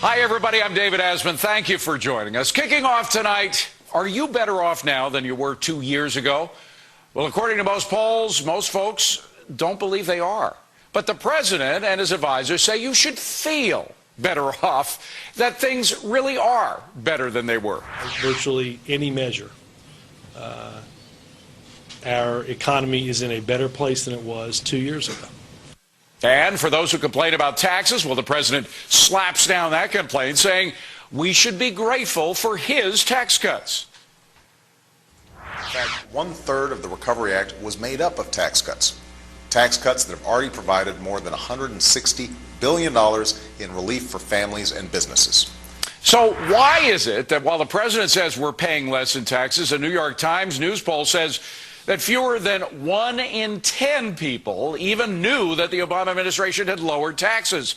Hi, everybody. I'm David Asman. Thank you for joining us. Kicking off tonight, are you better off now than you were 2 years ago? Well, according to most polls, most folks don't believe they are. But the president and his advisors say you should feel better off, that things really are better than they were. Virtually any measure, our economy is in a better place than it was 2 years ago. And for those who complain about taxes, well, the president slaps down that complaint, saying we should be grateful for his tax cuts. In fact, 1/3 of the Recovery Act was made up of tax cuts that have already provided more than $160 billion in relief for families and businesses. So why is it that while the president says we're paying less in taxes, a New York Times news poll says that fewer than 1 in 10 people even knew that the Obama administration had lowered taxes?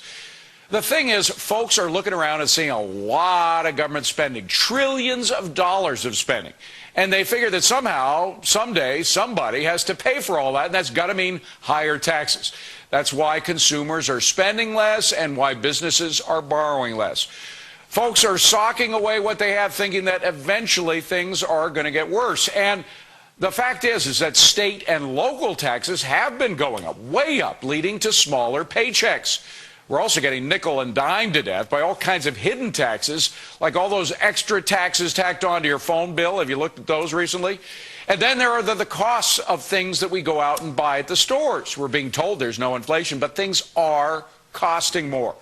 The thing is, folks are looking around and seeing a lot of government spending, trillions of dollars of spending. And they figure that somehow, someday, somebody has to pay for all that, and that's got to mean higher taxes. That's why consumers are spending less and why businesses are borrowing less. Folks are socking away what they have, thinking that eventually things are going to get worse. And the fact is that state and local taxes have been going up, way up, leading to smaller paychecks. We're also getting nickel and dime to death by all kinds of hidden taxes, like all those extra taxes tacked onto your phone bill. Have you looked at those recently? And then there are the costs of things that we go out and buy at the stores. We're being told there's no inflation, but things are costing more.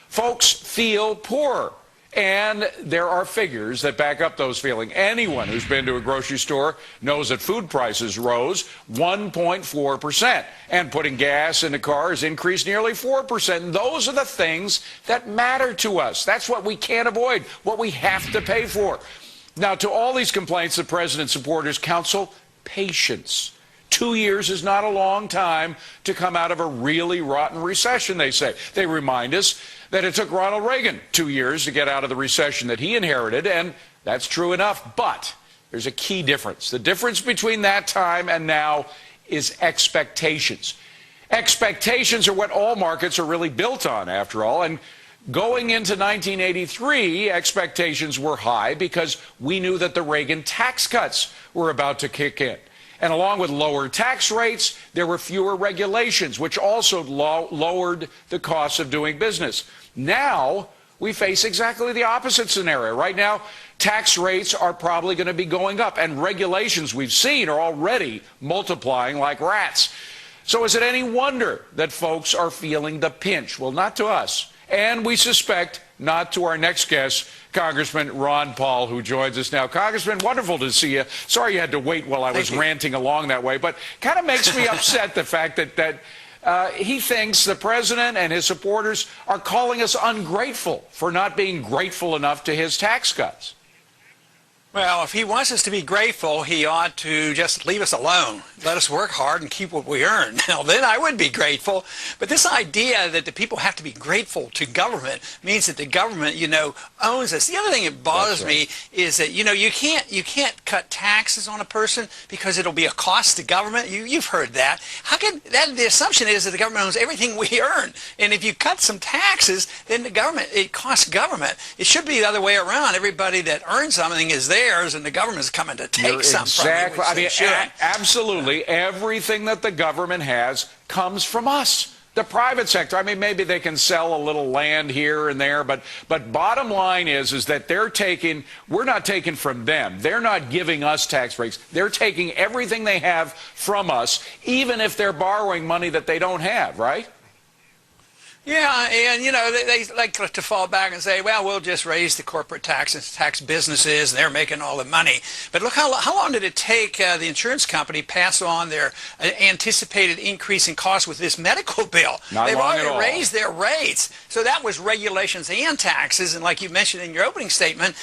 Folks feel poorer. And there are figures that back up those feelings. Anyone who's been to a grocery store knows that food prices rose 1.4%. And putting gas in the car has increased nearly 4%. And those are the things that matter to us. That's what we can't avoid, what we have to pay for. Now, to all these complaints, the president's supporters counsel patience. 2 years is not a long time to come out of a really rotten recession, they say. They remind us that it took Ronald Reagan 2 years to get out of the recession that he inherited, and that's true enough. But there's a key difference. The difference between that time and now is expectations. Expectations are what all markets are really built on, after all, and going into 1983, expectations were high because we knew that the Reagan tax cuts were about to kick in. And along with lower tax rates, there were fewer regulations, which also lowered the cost of doing business. Now, we face exactly the opposite scenario. Right now, tax rates are probably going to be going up, and regulations we've seen are already multiplying like rats. So is it any wonder that folks are feeling the pinch? Well, not to us, and we suspect not to our next guest, Congressman Ron Paul, who joins us now. Congressman, wonderful to see you. Sorry you had to wait while I was ranting along that way, but kind of makes me upset the fact that he thinks the president and his supporters are calling us ungrateful for not being grateful enough to his tax cuts. Well, if he wants us to be grateful, he ought to just leave us alone. Let us work hard and keep what we earn. Now, then I would be grateful. But this idea that the people have to be grateful to government means that the government, owns us. The other thing that bothers me is that, you can't cut taxes on a person because it'll be a cost to government. You've heard that. How can that? The assumption is that the government owns everything we earn. And if you cut some taxes, then it costs government. It should be the other way around. Everybody that earns something is there. And the government's coming to take something from you. I mean, absolutely. Everything that the government has comes from us, the private sector. I mean, maybe they can sell a little land here and there, but bottom line is that we're not taking from them. They're not giving us tax breaks. They're taking everything they have from us, even if they're borrowing money that they don't have, right? Yeah, and they like to fall back and say, well, we'll just raise the corporate taxes, tax businesses, and they're making all the money. But look, how long did it take the insurance company pass on their anticipated increase in costs with this medical bill? They've already raised their rates. So that was regulations and taxes, and like you mentioned in your opening statement,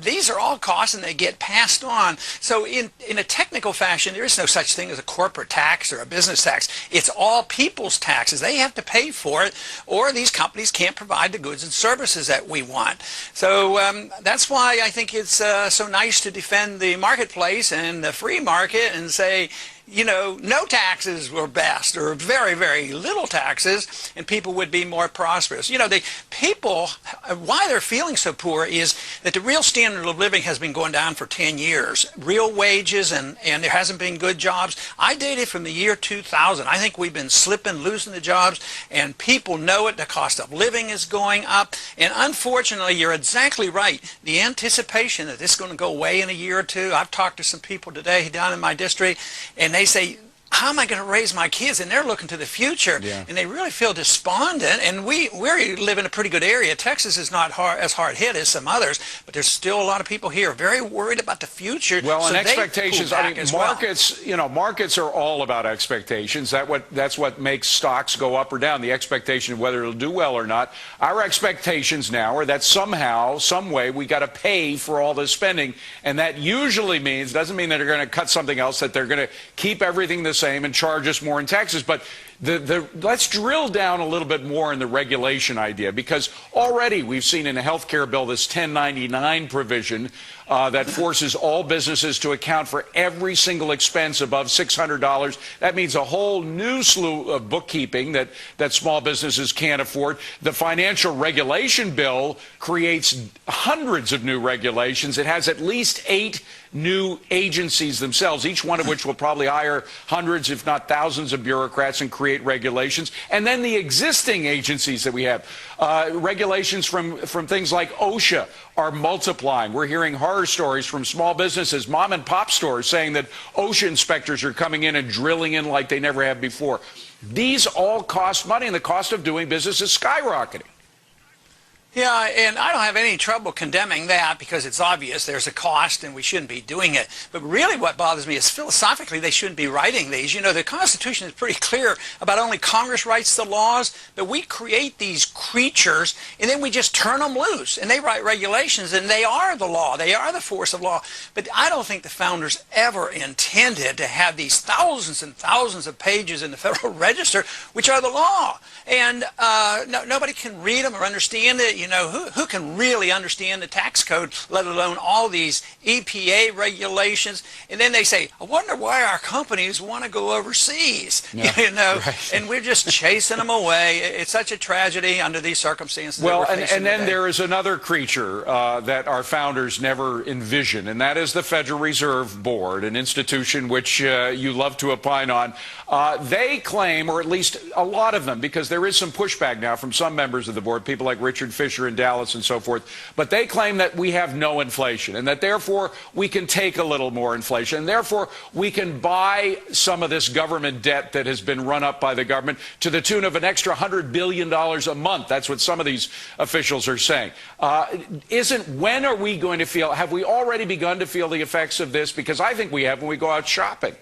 these are all costs and they get passed on. So in a technical fashion, there is no such thing as a corporate tax or a business tax. It's all people's taxes. They have to pay for it, or these companies can't provide the goods and services that we want. So that's why I think it's so nice to defend the marketplace and the free market and say, no taxes were best, or very, very little taxes, and people would be more prosperous. The people, why they're feeling so poor is that the real standard of living has been going down for 10 years. Real wages, and there hasn't been good jobs. I dated from the year 2000. I think we've been slipping, losing the jobs, and people know it. The cost of living is going up, and unfortunately, you're exactly right. The anticipation that this is going to go away in a year or two. I've talked to some people today down in my district, and they say, how am I going to raise my kids? And they're looking to the future, and they really feel despondent. And we live in a pretty good area. Texas is not as hard hit as some others, but there's still a lot of people here very worried about the future. Well, so and expectations. I mean, markets. Markets are all about expectations. That's what makes stocks go up or down. The expectation of whether it'll do well or not. Our expectations now are that somehow, some way, we got to pay for all this spending, and that usually doesn't mean that they're going to cut something else. That they're going to keep everything the same and charge us more in taxes. But let's drill down a little bit more in the regulation idea, because already we've seen in the health care bill this 1099 provision that forces all businesses to account for every single expense above $600. That means a whole new slew of bookkeeping that small businesses can't afford. The financial regulation bill creates hundreds of new regulations. It has at least 8 new agencies themselves, each one of which will probably hire hundreds, if not thousands, of bureaucrats and create regulations. And then the existing agencies that we have, regulations from things like OSHA are multiplying. We're hearing horror stories from small businesses, mom and pop stores, saying that OSHA inspectors are coming in and drilling in like they never have before. These all cost money, and the cost of doing business is skyrocketing. Yeah, and I don't have any trouble condemning that, because it's obvious there's a cost and we shouldn't be doing it. But really what bothers me is philosophically they shouldn't be writing these. The Constitution is pretty clear about only Congress writes the laws, but we create these creatures and then we just turn them loose. And they write regulations, and they are the law. They are the force of law. But I don't think the founders ever intended to have these thousands and thousands of pages in the Federal Register, which are the law. And nobody can read them or understand it. Who can really understand the tax code, let alone all these EPA regulations? And then they say, I wonder why our companies want to go overseas, Right. And we're just chasing them away. It's such a tragedy under these circumstances. Well, and then there is another creature that our founders never envisioned, and that is the Federal Reserve Board, an institution which you love to opine on. They claim, or at least a lot of them, because there is some pushback now from some members of the board, people like Richard Fisher in Dallas and so forth, but they claim that we have no inflation, and that therefore we can take a little more inflation, and therefore we can buy some of this government debt that has been run up by the government to the tune of an extra $100 billion a month. That's what some of these officials are saying. When are we going to feel, have we already begun to feel the effects of this? Because I think we have when we go out shopping.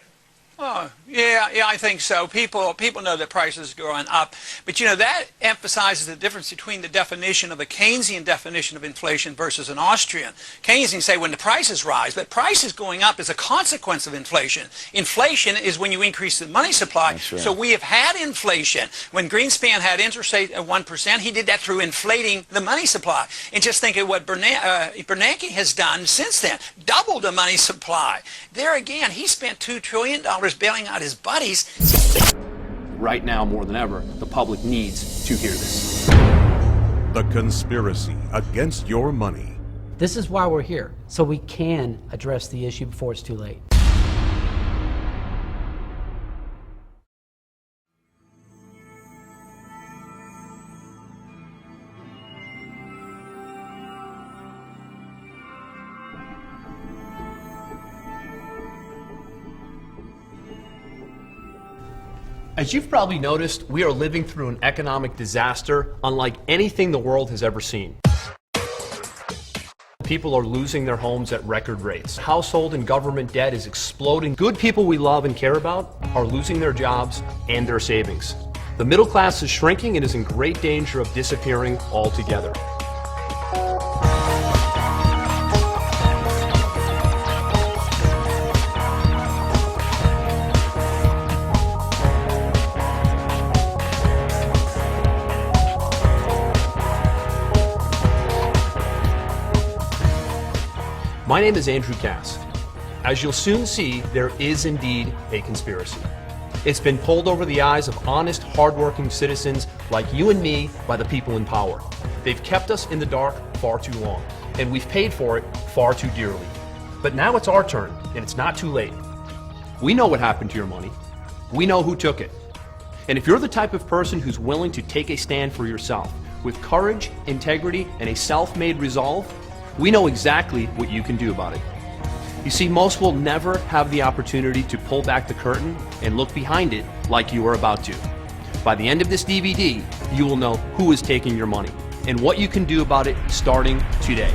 Oh, yeah, I think so. People know that prices are going up. But, that emphasizes the difference between the definition of a Keynesian definition of inflation versus an Austrian. Keynesians say when the prices rise, but prices going up is a consequence of inflation. Inflation is when you increase the money supply. That's right. So we have had inflation. When Greenspan had interest rate at 1%, he did that through inflating the money supply. And just think of what Bernanke has done since then, doubled the money supply. There again, he spent $2 trillion bailing out his buddies. Right now, more than ever, the public needs to hear this. The conspiracy against your money. This is why we're here, so we can address the issue before it's too late. As you've probably noticed, we are living through an economic disaster unlike anything the world has ever seen. People are losing their homes at record rates. Household and government debt is exploding. Good people we love and care about are losing their jobs and their savings. The middle class is shrinking and is in great danger of disappearing altogether. My name is Andrew Cass. As you'll soon see, there is indeed a conspiracy. It's been pulled over the eyes of honest, hardworking citizens like you and me by the people in power. They've kept us in the dark far too long, and we've paid for it far too dearly. But now it's our turn, and it's not too late. We know what happened to your money. We know who took it. And if you're the type of person who's willing to take a stand for yourself, with courage, integrity, and a self-made resolve, we know exactly what you can do about it. You see, most will never have the opportunity to pull back the curtain and look behind it like you are about to. By the end of this DVD, you will know who is taking your money and what you can do about it starting today.